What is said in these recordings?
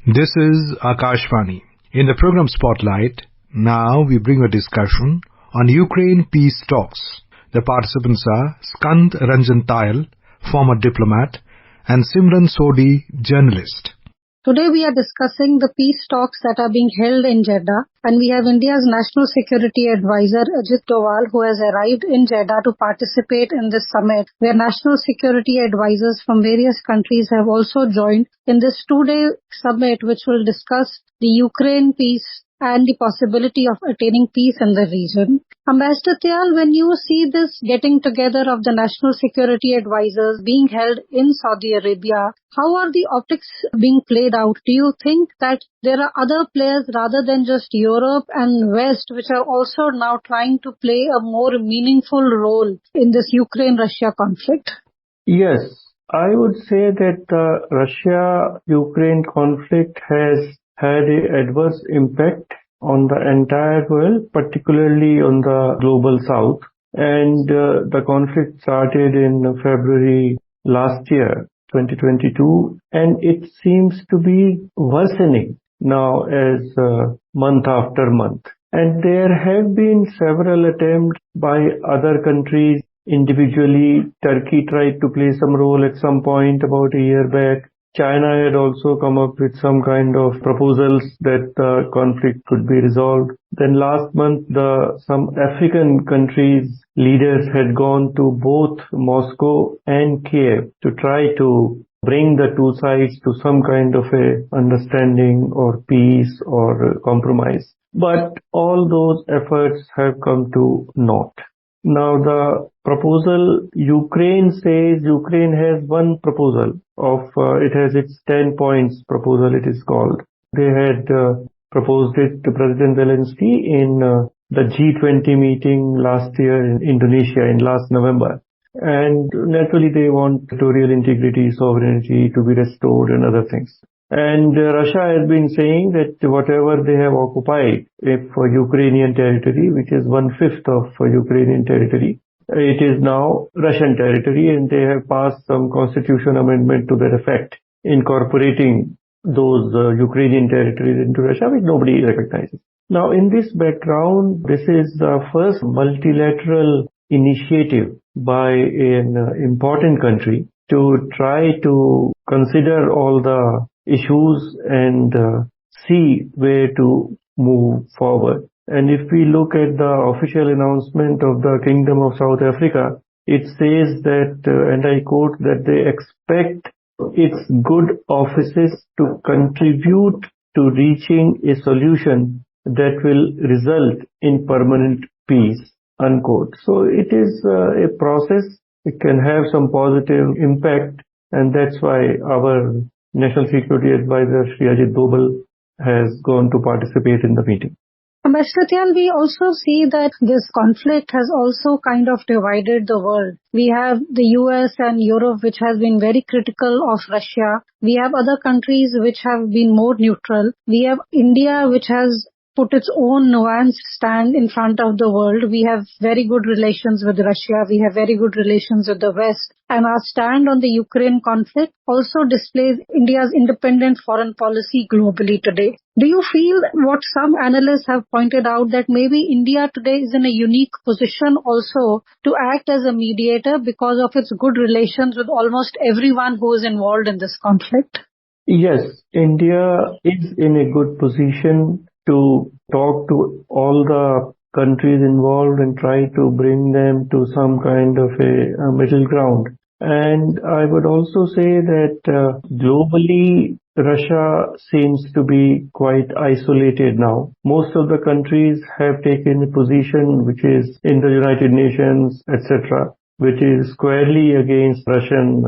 This is Akashvani. In the program Spotlight, now we bring a discussion on Ukraine peace talks. The participants are Skand Ranjan Tayal, former diplomat, and Simran Sodhi, journalist. Today we are discussing the peace talks that are being held in Jeddah, and we have India's National Security Advisor Ajit Doval, who has arrived in Jeddah to participate in this summit, where national security advisors from various countries have also joined in this two-day summit, which will discuss the Ukraine peace and the possibility of attaining peace in the region. Ambassador Tyal, when you see this getting together of the national security advisors being held in Saudi Arabia, how are the optics being played out? Do you think that there are other players rather than just Europe and West which are also now trying to play a more meaningful role in this Ukraine-Russia conflict? Yes, I would say that the Russia-Ukraine conflict has had an adverse impact on the entire world, particularly on the global south. And the conflict started in February last year, 2022, and it seems to be worsening now as month after month. And there have been several attempts by other countries individually. Turkey tried to play some role at some point about a year back. China had also come up with some kind of proposals that the conflict could be resolved. Then last month, some African countries' leaders had gone to both Moscow and Kiev to try to bring the two sides to some kind of a understanding or peace or compromise. But all those efforts have come to naught. Now the proposal, Ukraine says Ukraine has one proposal of, it has its 10 points proposal it is called. They had proposed it to President Zelensky in the G20 meeting last year in Indonesia in last November. And naturally they want territorial integrity, sovereignty to be restored and other things. And Russia has been saying that whatever they have occupied for Ukrainian territory, which is 1/5 of Ukrainian territory, it is now Russian territory, and they have passed some constitution amendment to that effect, incorporating those Ukrainian territories into Russia, which nobody recognizes. Now, in this background, this is the first multilateral initiative by an important country to try to consider all the issues and see where to move forward. And if we look at the official announcement of the Kingdom of South Africa, it says that, and I quote, that they expect its good offices to contribute to reaching a solution that will result in permanent peace, unquote. So it is a process. It can have some positive impact, and that's why our National Security Advisor, Shri Ajit Doval, has gone to participate in the meeting. Ambassador Tyal, we also see that this conflict has also kind of divided the world. We have the US and Europe, which has been very critical of Russia. We have other countries which have been more neutral. We have India, which has put its own nuanced stand in front of the world. We have very good relations with Russia. We have very good relations with the West. And our stand on the Ukraine conflict also displays India's independent foreign policy globally today. Do you feel what some analysts have pointed out, that maybe India today is in a unique position also to act as a mediator because of its good relations with almost everyone who is involved in this conflict? Yes, India is in a good position to talk to all the countries involved and try to bring them to some kind of a middle ground. And I would also say that globally, Russia seems to be quite isolated now. Most of the countries have taken a position which is in the United Nations, etc., which is squarely against Russian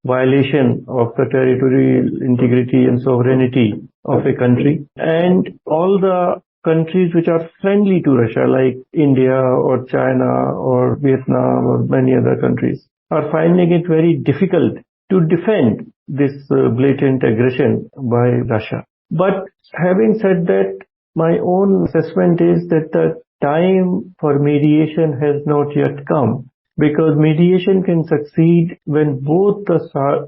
violation of the territorial integrity and sovereignty of a country. And all the countries which are friendly to Russia, like India or China or Vietnam or many other countries, are finding it very difficult to defend this blatant aggression by Russia. But having said that, my own assessment is that the time for mediation has not yet come, because mediation can succeed when both the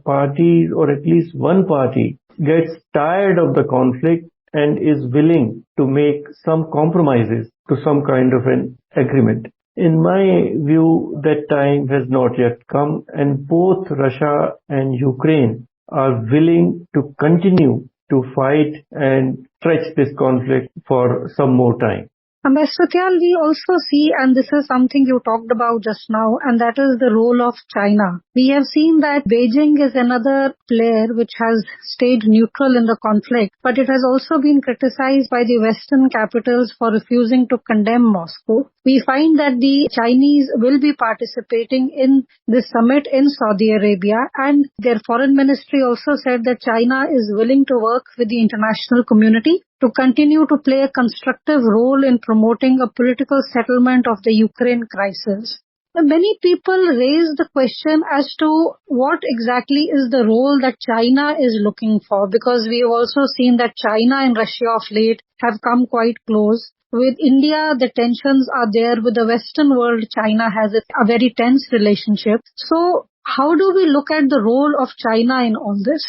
parties, or at least one party, gets tired of the conflict and is willing to make some compromises to some kind of an agreement. In my view, that time has not yet come, and both Russia and Ukraine are willing to continue to fight and stretch this conflict for some more time. Ambassador Tyal, we also see, and this is something you talked about just now, and that is the role of China. We have seen that Beijing is another player which has stayed neutral in the conflict, but it has also been criticized by the Western capitals for refusing to condemn Moscow. We find that the Chinese will be participating in this summit in Saudi Arabia, and their foreign ministry also said that China is willing to work with the international community to continue to play a constructive role in promoting a political settlement of the Ukraine crisis. Many people raise the question as to what exactly is the role that China is looking for, because we have also seen that China and Russia of late have come quite close. With India, the tensions are there. With the Western world, China has a very tense relationship. So how do we look at the role of China in all this?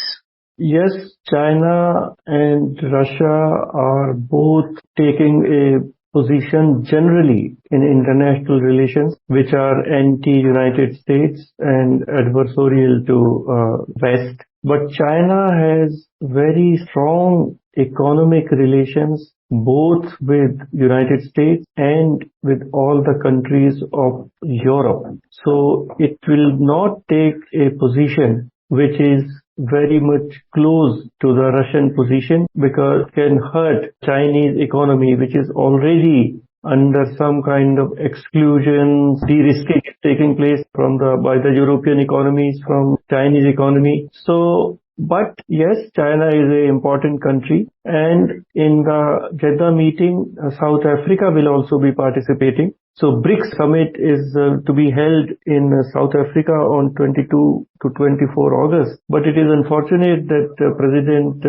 Yes, China and Russia are both taking a position generally in international relations which are anti-United States and adversarial to West. But China has very strong economic relations both with United States and with all the countries of Europe. So it will not take a position which is very much close to the Russian position, because it can hurt Chinese economy, which is already under some kind of exclusion, de-risking taking place by the European economies from Chinese economy. So, but yes, China is an important country, and in the Jeddah meeting, South Africa will also be participating. So BRICS summit is to be held in South Africa on 22 to 24 August. But it is unfortunate that President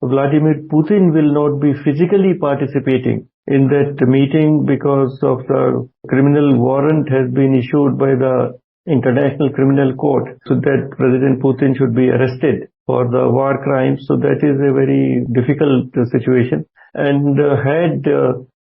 Vladimir Putin will not be physically participating in that meeting because of the criminal warrant has been issued by the International Criminal Court, so that President Putin should be arrested for the war crimes. So that is a very difficult situation. And had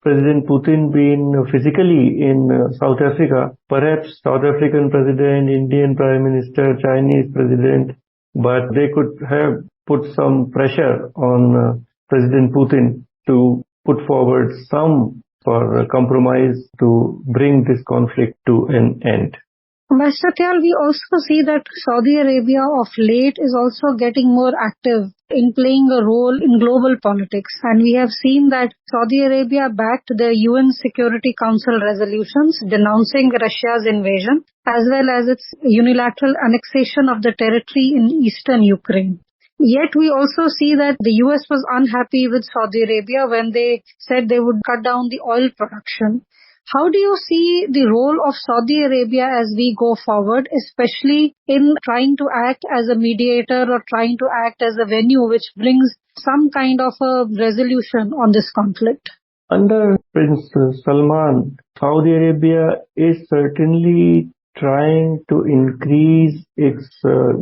President Putin been physically in South Africa, perhaps South African President, Indian Prime Minister, Chinese President, but they could have put some pressure on President Putin to put forward some for compromise to bring this conflict to an end. Ambassador Tyal, we also see that Saudi Arabia of late is also getting more active in playing a role in global politics. And we have seen that Saudi Arabia backed the UN Security Council resolutions denouncing Russia's invasion, as well as its unilateral annexation of the territory in eastern Ukraine. Yet we also see that the US was unhappy with Saudi Arabia when they said they would cut down the oil production. How do you see the role of Saudi Arabia as we go forward, especially in trying to act as a mediator or trying to act as a venue which brings some kind of a resolution on this conflict? Under Prince Salman, Saudi Arabia is certainly trying to increase its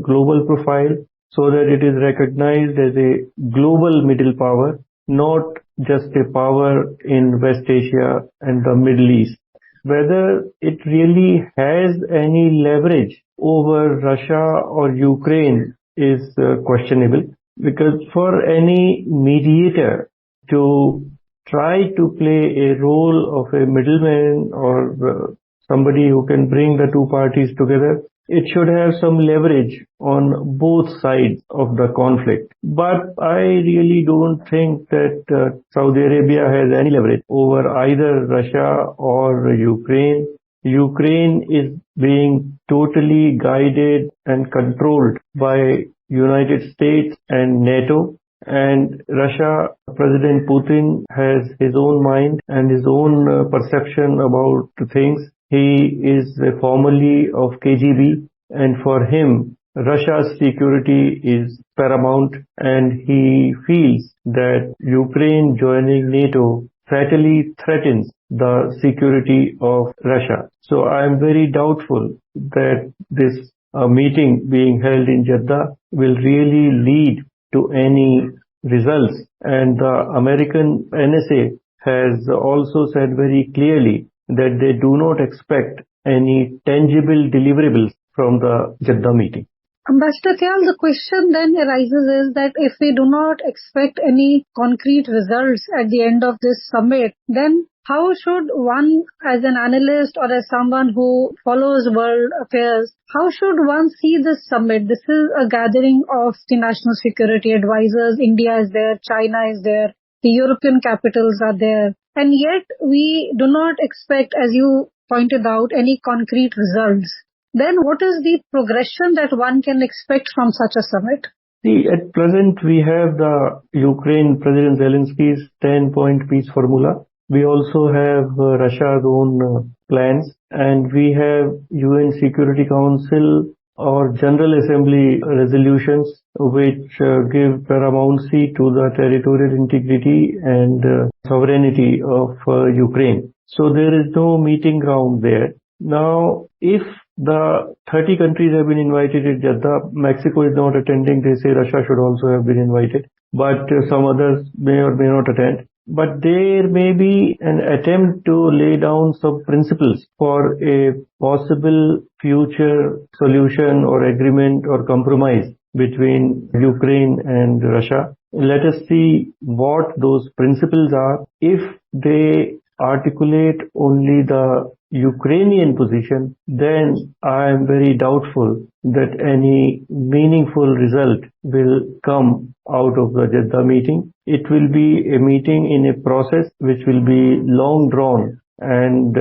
global profile so that it is recognized as a global middle power, not just a power in West Asia and the Middle East. Whether it really has any leverage over Russia or Ukraine is questionable, because for any mediator to try to play a role of a middleman or somebody who can bring the two parties together, it should have some leverage on both sides of the conflict. But I really don't think that Saudi Arabia has any leverage over either Russia or Ukraine. Ukraine is being totally guided and controlled by United States and NATO. And Russia, President Putin has his own mind and his own perception about things. He is formerly of KGB, and for him, Russia's security is paramount, and he feels that Ukraine joining NATO fatally threatens the security of Russia. So I am very doubtful that this meeting being held in Jeddah will really lead to any results. And the American NSA has also said very clearly that they do not expect any tangible deliverables from the Jeddah meeting. Ambassador Tyal, the question then arises is that if we do not expect any concrete results at the end of this summit, then how should one, as an analyst or as someone who follows world affairs, how should one see this summit? This is a gathering of the national security advisors. India is there, China is there, the European capitals are there. And yet we do not expect, as you pointed out, any concrete results. Then what is the progression that one can expect from such a summit? See, at present we have the Ukraine President Zelensky's 10-point peace formula. We also have Russia's own plans, and we have UN Security Council or General Assembly resolutions which give paramountcy to the territorial integrity and sovereignty of Ukraine. So there is no meeting ground there. Now, if the 30 countries have been invited at Jeddah, Mexico is not attending. They say Russia should also have been invited, but some others may or may not attend. But there may be an attempt to lay down some principles for a possible future solution or agreement or compromise between Ukraine and Russia. Let us see what those principles are. If they articulate only the Ukrainian position, then I am very doubtful that any meaningful result will come out of the Jeddah meeting. It will be a meeting in a process which will be long drawn and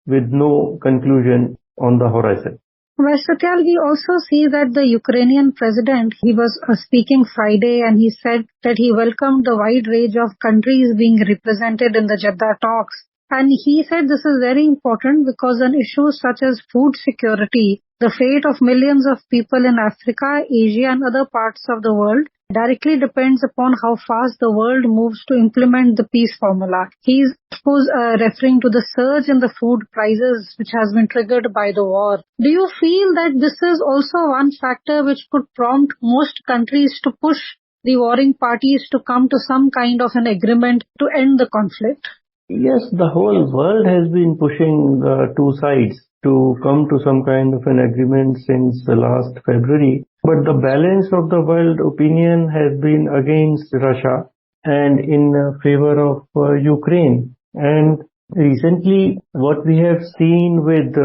with no conclusion on the horizon. Ambassador Tyal, we also see that the Ukrainian president, he was speaking Friday and he said that he welcomed the wide range of countries being represented in the Jeddah talks. And he said this is very important because on issues such as food security, the fate of millions of people in Africa, Asia and other parts of the world directly depends upon how fast the world moves to implement the peace formula. He is, of course, referring to the surge in the food prices which has been triggered by the war. Do you feel that this is also one factor which could prompt most countries to push the warring parties to come to some kind of an agreement to end the conflict? Yes, the whole world has been pushing the two sides to come to some kind of an agreement since the last February. But the balance of the world opinion has been against Russia and in favor of Ukraine. And recently, what we have seen with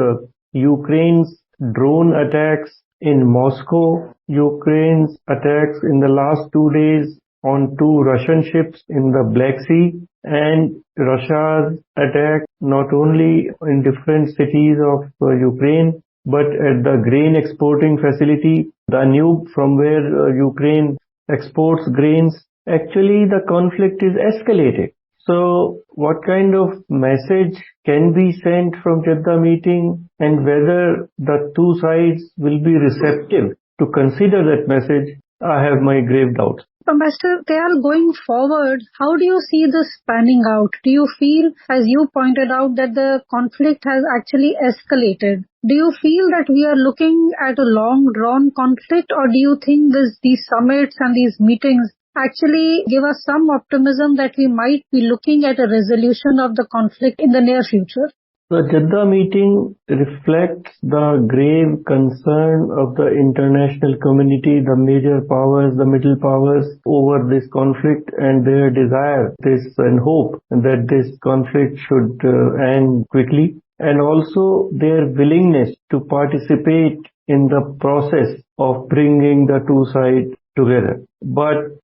Ukraine's drone attacks in Moscow, Ukraine's attacks in the last 2 days on 2 Russian ships in the Black Sea, and Russia's attack not only in different cities of Ukraine, but at the grain exporting facility, Danube, from where Ukraine exports grains. Actually, the conflict is escalated. So what kind of message can be sent from Jeddah meeting, and whether the two sides will be receptive to consider that message, I have my grave doubts. Ambassador Tyal, going forward, how do you see this panning out? Do you feel, as you pointed out, that the conflict has actually escalated? Do you feel that we are looking at a long-drawn conflict, or do you think these summits and these meetings actually give us some optimism that we might be looking at a resolution of the conflict in the near future? The Jeddah meeting reflects the grave concern of the international community, the major powers, the middle powers over this conflict, and their desire, and hope that this conflict should end quickly, and also their willingness to participate in the process of bringing the two sides together. But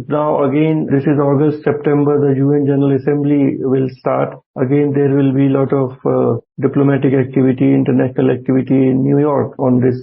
now again, this is August, September, the UN General Assembly will start. Again, there will be a lot of diplomatic activity, international activity in New York on this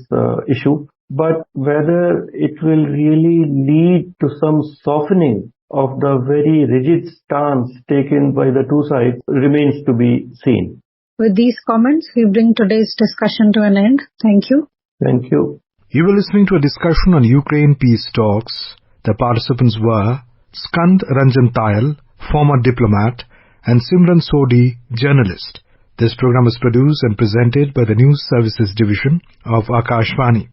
issue. But whether it will really lead to some softening of the very rigid stance taken by the two sides remains to be seen. With these comments, we bring today's discussion to an end. Thank you. Thank you. You were listening to a discussion on Ukraine peace talks. The participants were Skand Ranjan Tyal, former diplomat, and Simran Sodhi, journalist. This program is produced and presented by the News Services Division of Akashvani.